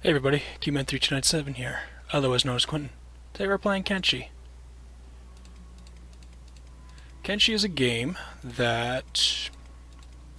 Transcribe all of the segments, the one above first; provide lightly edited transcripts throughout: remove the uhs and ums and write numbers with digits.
Hey everybody, Qman3297 here, otherwise known as Quentin. Today we're playing Kenshi. Kenshi is a game that...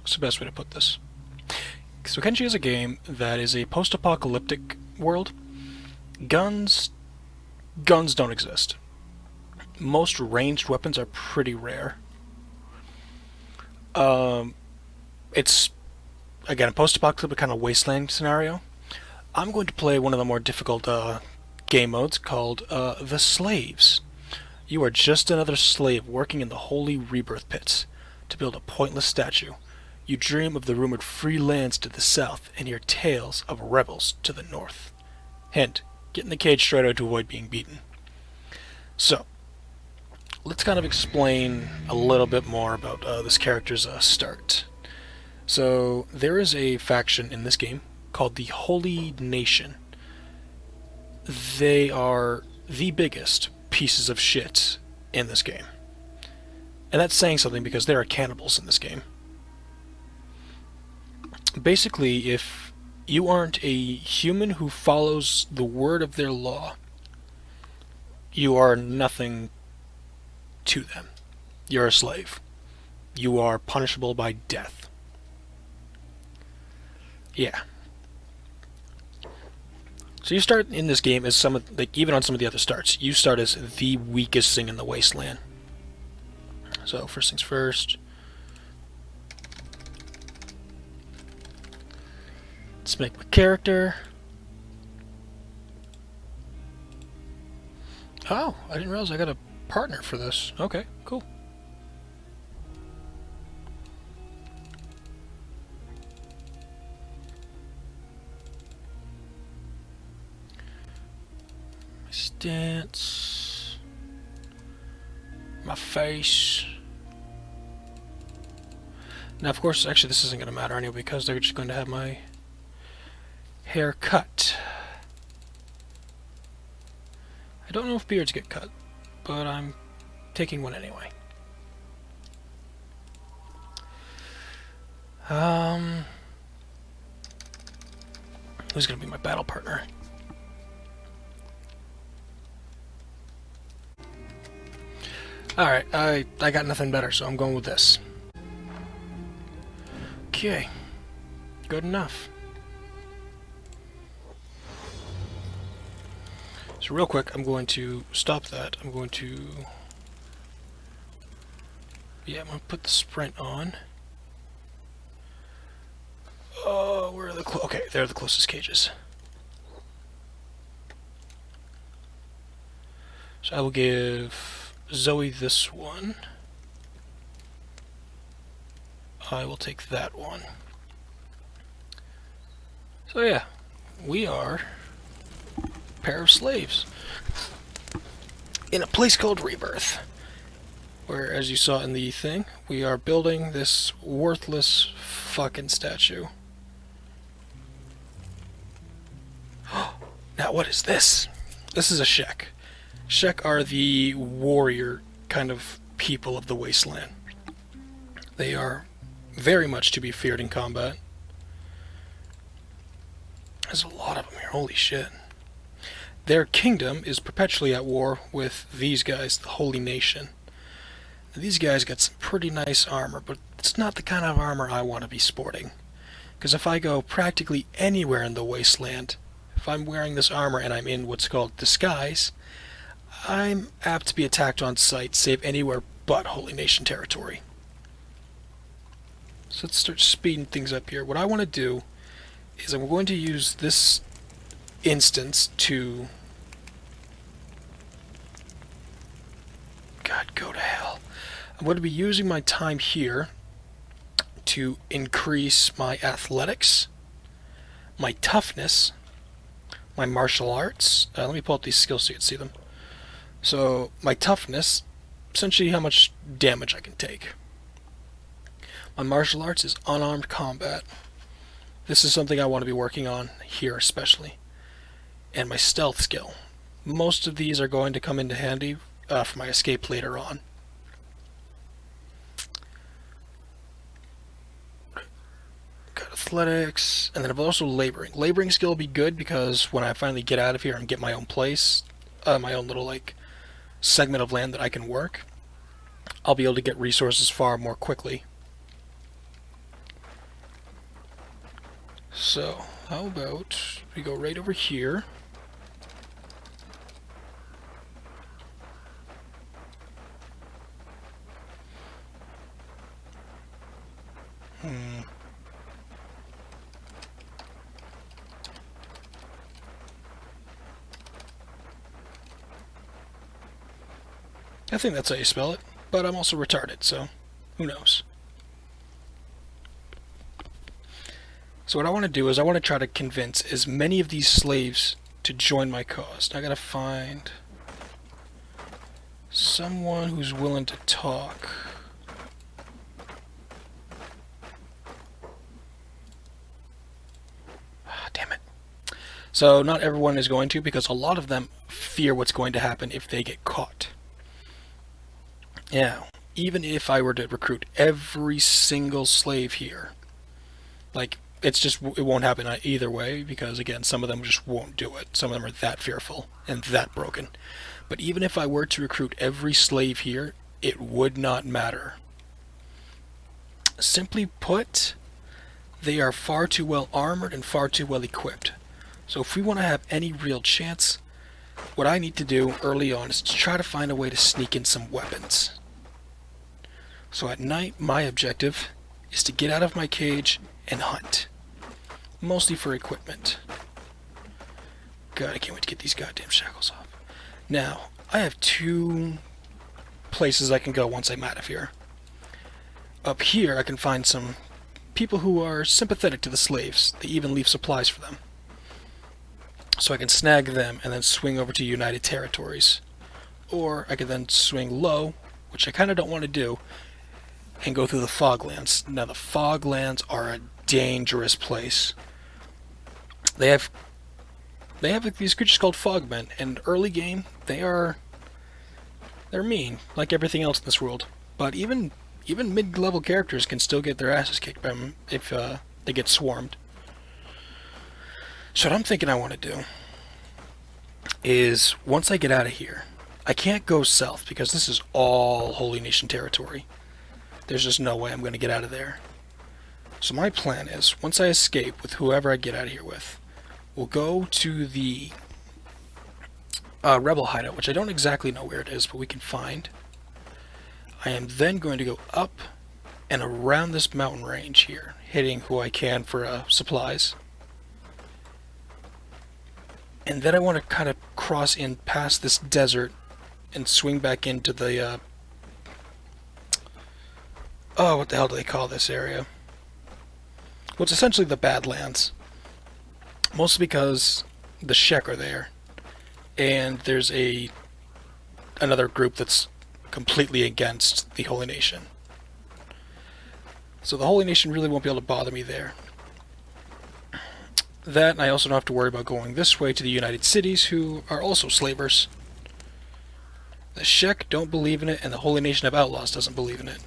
what's the best way to put this? So Kenshi is a game that is a post-apocalyptic world. Guns don't exist. Most ranged weapons are pretty rare. It's, again, a post-apocalyptic kind of wasteland scenario. I'm going to play one of the more difficult game modes called The Slaves. You are just another slave working in the holy rebirth pits to build a pointless statue. You dream of the rumored free lands to the south and hear tales of rebels to the north. Hint, get in the cage straight out to avoid being beaten. So, let's kind of explain a little bit more about this character's start. So, there is a faction in this game called the Holy Nation. They are the biggest pieces of shit in this game. And that's saying something because there are cannibals in this game. Basically, if you aren't a human who follows the word of their law, you are nothing to them. You're a slave. You are punishable by death. Yeah. So you start in this game as even on some of the other starts, you start as the weakest thing in the wasteland. So first things first. Let's make my character. Oh, I didn't realize I got a partner for this. Okay, cool. Stance, my face. Now, of course, actually, this isn't going to matter anyway because they're just going to have my hair cut. I don't know if beards get cut, but I'm taking one anyway. Who's going to be my battle partner? Alright, I got nothing better, so I'm going with this. Okay. Good enough. So real quick, I'm going to stop that. I'm going to put the sprint on. Oh, where are the okay, they're the closest cages. So I will give Zoe this one. I will take that one. So yeah, we are a pair of slaves in a place called Rebirth, where, as you saw in the thing, we are building this worthless fucking statue. Now what is this? This is a Shek. Shek are the warrior kind of people of the wasteland. They are very much to be feared in combat. There's a lot of them here, holy shit. Their kingdom is perpetually at war with these guys, the Holy Nation. These guys got some pretty nice armor, but it's not the kind of armor I want to be sporting. Because if I go practically anywhere in the wasteland, if I'm wearing this armor and I'm in what's called disguise, I'm apt to be attacked on sight, save anywhere but Holy Nation territory. So let's start speeding things up here. What I want to do is I'm going to use this instance to... God, go to hell. I'm going to be using my time here to increase my athletics, my toughness, my martial arts. Let me pull up these skills so you can see them. So, my toughness, essentially how much damage I can take. My martial arts is unarmed combat. This is something I want to be working on here especially. And my stealth skill. Most of these are going to come into handy for my escape later on. Got a athletics, and then I've also laboring. Laboring skill will be good because when I finally get out of here and get my own place, my own little like segment of land that I can work, I'll be able to get resources far more quickly. So, how about we go right over here. I think that's how you spell it, but I'm also retarded, so who knows. So what I want to do is I want to try to convince as many of these slaves to join my cause. Now I gotta find someone who's willing to talk. Damn it. So not everyone is going to, because a lot of them fear what's going to happen if they get caught. Now, even if I were to recruit every single slave here, like, it won't happen either way, because again, some of them just won't do it. Some of them are that fearful and that broken. But even if I were to recruit every slave here, it would not matter. Simply put, they are far too well armored and far too well equipped. So if we want to have any real chance, what I need to do early on is to try to find a way to sneak in some weapons. So at night, my objective is to get out of my cage and hunt. Mostly for equipment. God, I can't wait to get these goddamn shackles off. Now, I have two places I can go once I'm out of here. Up here, I can find some people who are sympathetic to the slaves. They even leave supplies for them. So I can snag them and then swing over to United Territories. Or I could then swing low, which I kind of don't want to do, and go through the Foglands. Now the Foglands are a dangerous place. They have these creatures called Fogmen, and early game they're mean, like everything else in this world. But even mid-level characters can still get their asses kicked by them if they get swarmed. So what I'm thinking I want to do is, once I get out of here, I can't go south because this is all Holy Nation territory. There's just no way I'm going to get out of there. So my plan is, once I escape with whoever I get out of here with, we'll go to the rebel hideout, which I don't exactly know where it is, but we can find. I am then going to go up and around this mountain range here, hitting who I can for supplies. And then I want to kind of cross in past this desert and swing back into the oh, what the hell do they call this area? Well, it's essentially the Badlands. Mostly because the Shek are there. And there's another group that's completely against the Holy Nation. So the Holy Nation really won't be able to bother me there. That, and I also don't have to worry about going this way to the United Cities, who are also slavers. The Shek don't believe in it, and the Holy Nation of Outlaws doesn't believe in it.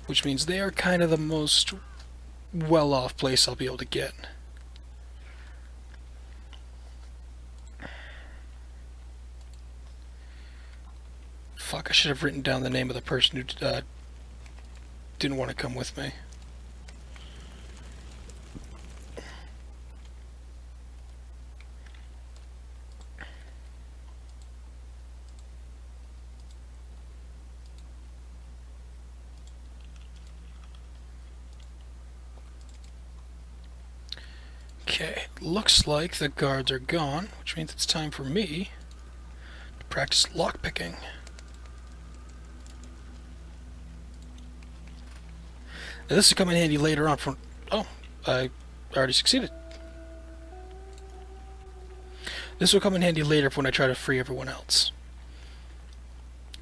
Which means they are kind of the most well-off place I'll be able to get. Fuck, I should have written down the name of the person who didn't want to come with me. Okay, looks like the guards are gone, which means it's time for me to practice lockpicking. Now this will come in handy later on from... Oh, I already succeeded. This will come in handy later for when I try to free everyone else.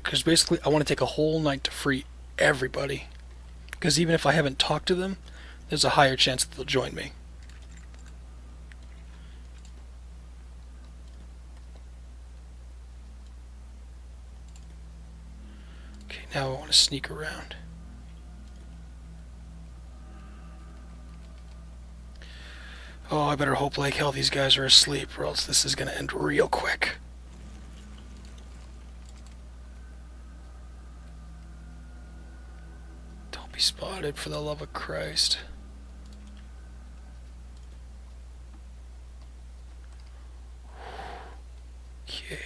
Because basically I want to take a whole night to free everybody. Because even if I haven't talked to them, there's a higher chance that they'll join me. Okay, now I want to sneak around. Oh, I better hope like hell these guys are asleep, or else this is gonna end real quick. Don't be spotted, for the love of Christ. Okay.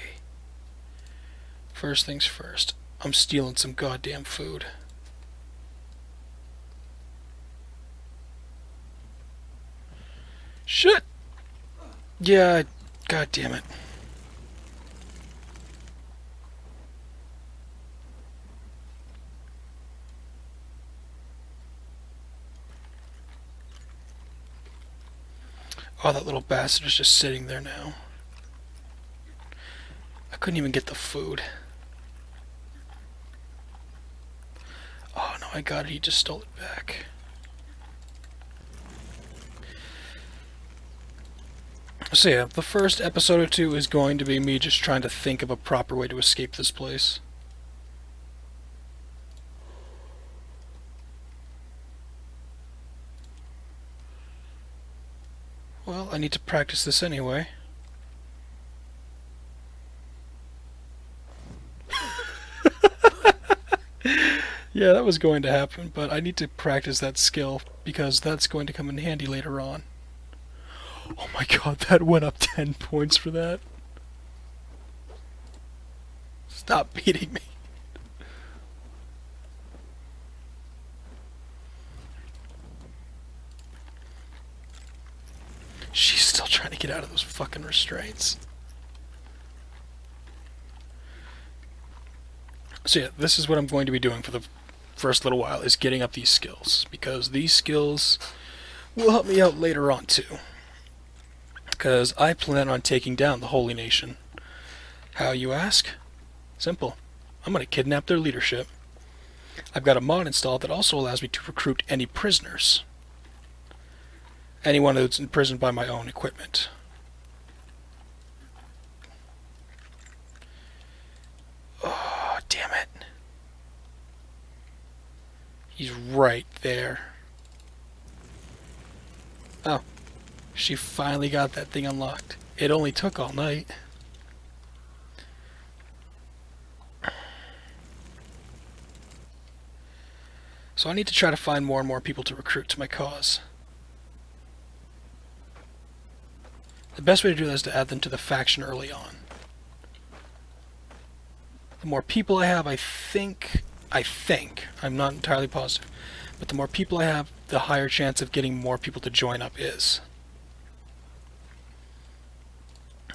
First things first. I'm stealing some goddamn food. Shit! Yeah, god damn it. Oh, that little bastard is just sitting there now. I couldn't even get the food. Oh no, I got it. He just stole it back. So yeah, the first episode or two is going to be me just trying to think of a proper way to escape this place. Well, I need to practice this anyway. Yeah, that was going to happen, but I need to practice that skill because that's going to come in handy later on. Oh my god, that went up 10 points for that. Stop beating me. She's still trying to get out of those fucking restraints. So yeah, this is what I'm going to be doing for the first little while, is getting up these skills, because these skills will help me out later on too. Because I plan on taking down the Holy Nation. How, you ask? Simple. I'm going to kidnap their leadership. I've got a mod installed that also allows me to recruit any prisoners. Anyone who's imprisoned by my own equipment. Oh, damn it. He's right there. Oh, she finally got that thing unlocked. It only took all night. So I need to try to find more and more people to recruit to my cause. The best way to do that is to add them to the faction early on. The more people I have, I think, I'm not entirely positive, but the more people I have, the higher chance of getting more people to join up is.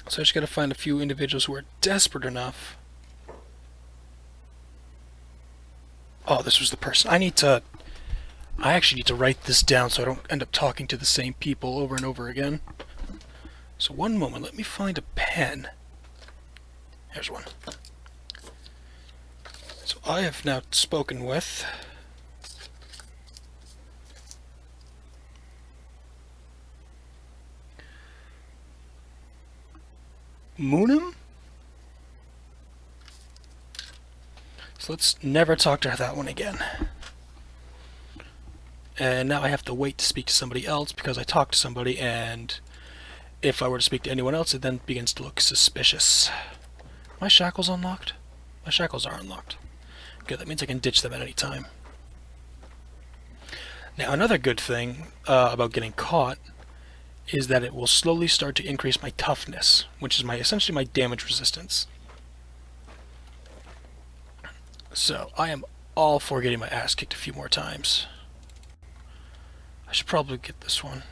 So I just gotta find a few individuals who are desperate enough. Oh, this was the person. I actually need to write this down so I don't end up talking to the same people over and over again. So one moment, let me find a pen. Here's one. So I have now spoken with Moonum? So let's never talk to that one again. And now I have to wait to speak to somebody else because I talked to somebody, and if I were to speak to anyone else, it then begins to look suspicious. My shackles unlocked? My shackles are unlocked. Good, that means I can ditch them at any time. Now, another good thing about getting caught is that it will slowly start to increase my toughness, which is essentially my damage resistance. So, I am all for getting my ass kicked a few more times. I should probably get this one.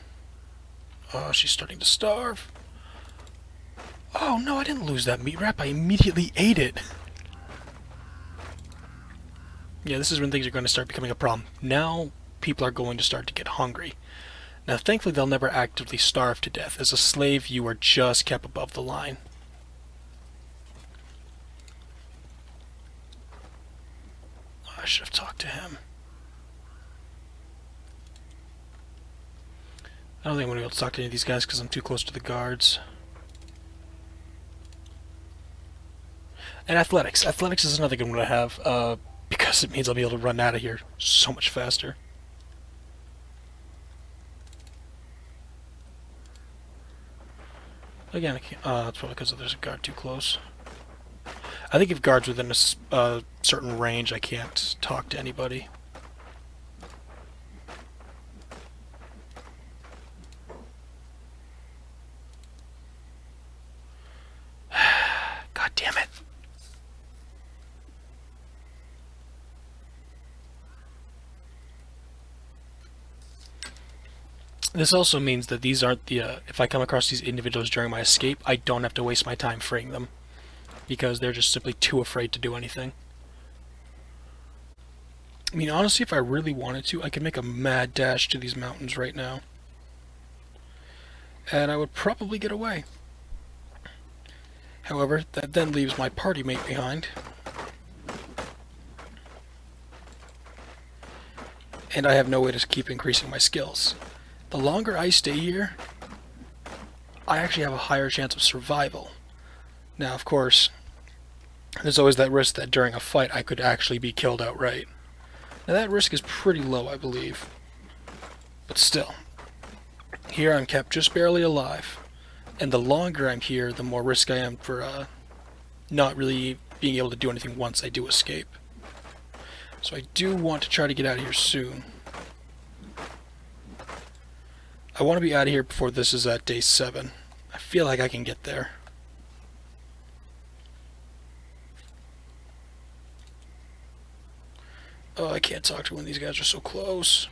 Oh, she's starting to starve. Oh no, I didn't lose that meat wrap, I immediately ate it. Yeah, this is when things are going to start becoming a problem. Now, people are going to start to get hungry. Now, thankfully, they'll never actively starve to death. As a slave, you are just kept above the line. I should have talked to him. I don't think I'm going to be able to talk to any of these guys because I'm too close to the guards. And athletics. Athletics is another good one to have, because it means I'll be able to run out of here so much faster. Again, I can't, that's probably because there's a guard too close. I think if guards within a certain range, I can't talk to anybody. God damn it. This also means that these aren't the, if I come across these individuals during my escape, I don't have to waste my time freeing them. Because they're just simply too afraid to do anything. I mean, honestly, if I really wanted to, I could make a mad dash to these mountains right now. And I would probably get away. However, that then leaves my party mate behind. And I have no way to keep increasing my skills. The longer I stay here, I actually have a higher chance of survival. Now, of course, there's always that risk that during a fight I could actually be killed outright. Now that risk is pretty low, I believe. But still, here I'm kept just barely alive. And the longer I'm here, the more risk I am for not really being able to do anything once I do escape. So I do want to try to get out of here soon. I want to be out of here before this is at day 7. I feel like I can get there. Oh, I can't talk to when these guys are so close.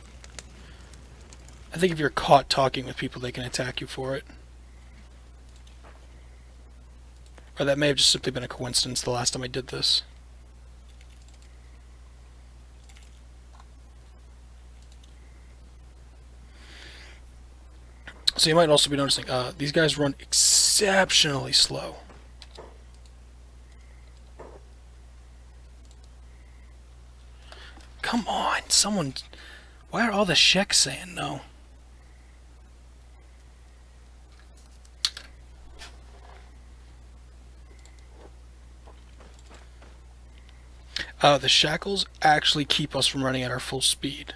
I think if you're caught talking with people, they can attack you for it. Or that may have just simply been a coincidence the last time I did this. So you might also be noticing, these guys run exceptionally slow. Come on, someone... Why are all the sheks saying no? The shackles actually keep us from running at our full speed.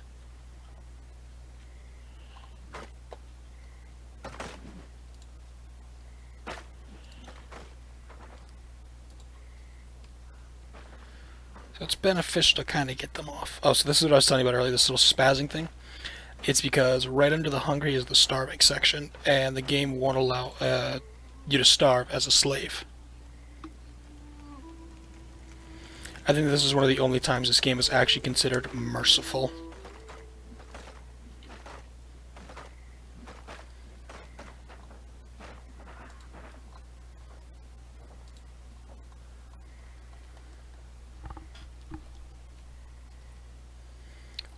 So it's beneficial to kind of get them off. Oh, so this is what I was telling you about earlier, this little spazzing thing. It's because right under the hungry is the starving section, and the game won't allow you to starve as a slave. I think this is one of the only times this game is actually considered merciful.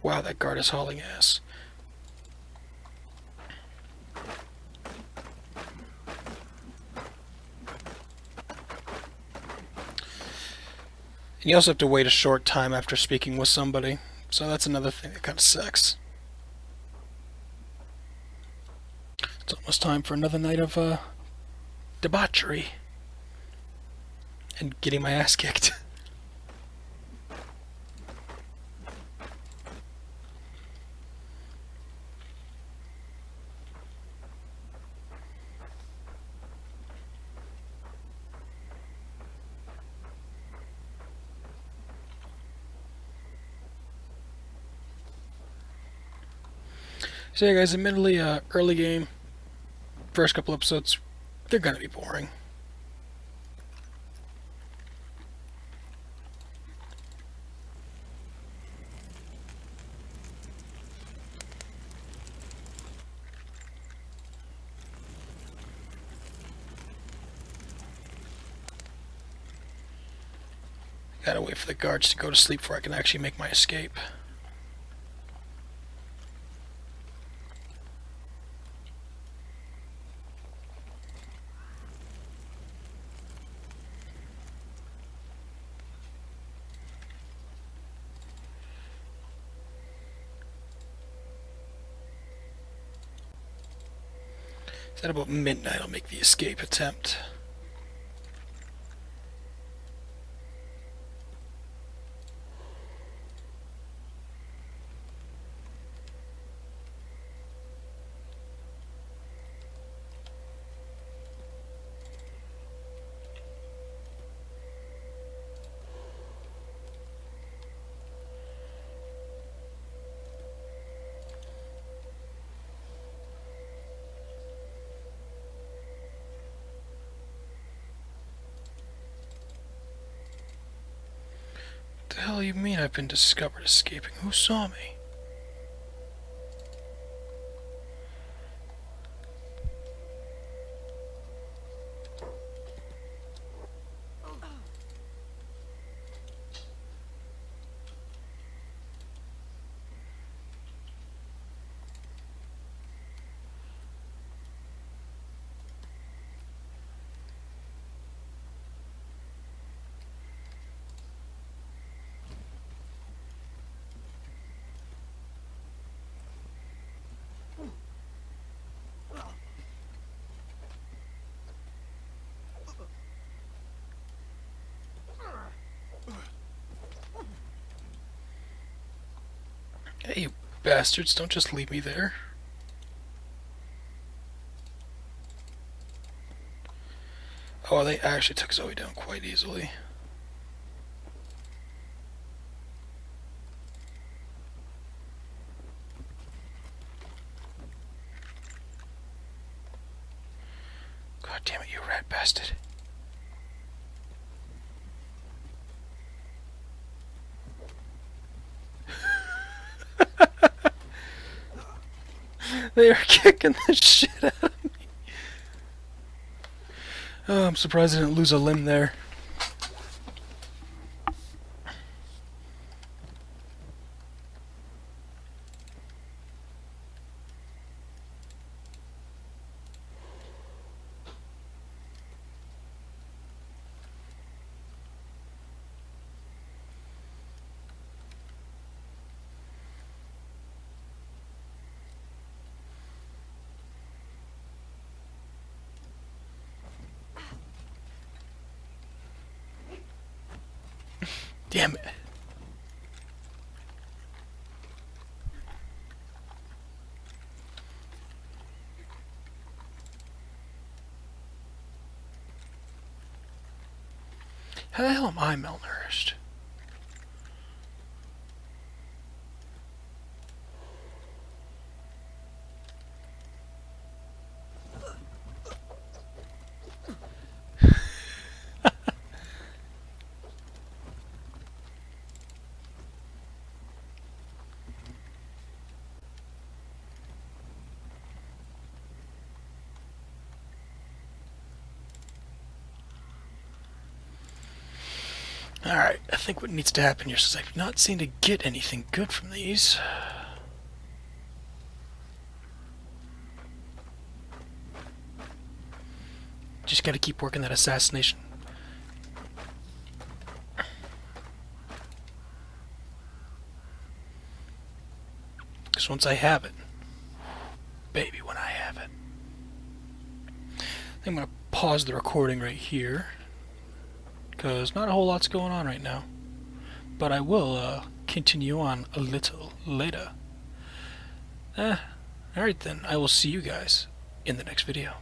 Wow, that guard is hauling ass. And you also have to wait a short time after speaking with somebody, so that's another thing that kind of sucks. It's almost time for another night of debauchery and getting my ass kicked. So yeah guys, admittedly early game, first couple episodes, they're gonna be boring. Gotta wait for the guards to go to sleep before I can actually make my escape. At about midnight I'll make the escape attempt. hell you mean I've been discovered escaping? Who saw me? Hey, you bastards, don't just leave me there. Oh, they actually took Zoe down quite easily. God damn it, you rat bastard. They are kicking the shit out of me. Oh, I'm surprised I didn't lose a limb there. Damn it. How the hell am I malnourished? Alright, I think what needs to happen here, since I've not seemed to get anything good from these. Just gotta keep working that assassination. Because once I have it, baby, when I have it. I'm gonna pause the recording right here, because not a whole lot's going on right now. But I will continue on a little later. Alright then, I will see you guys in the next video.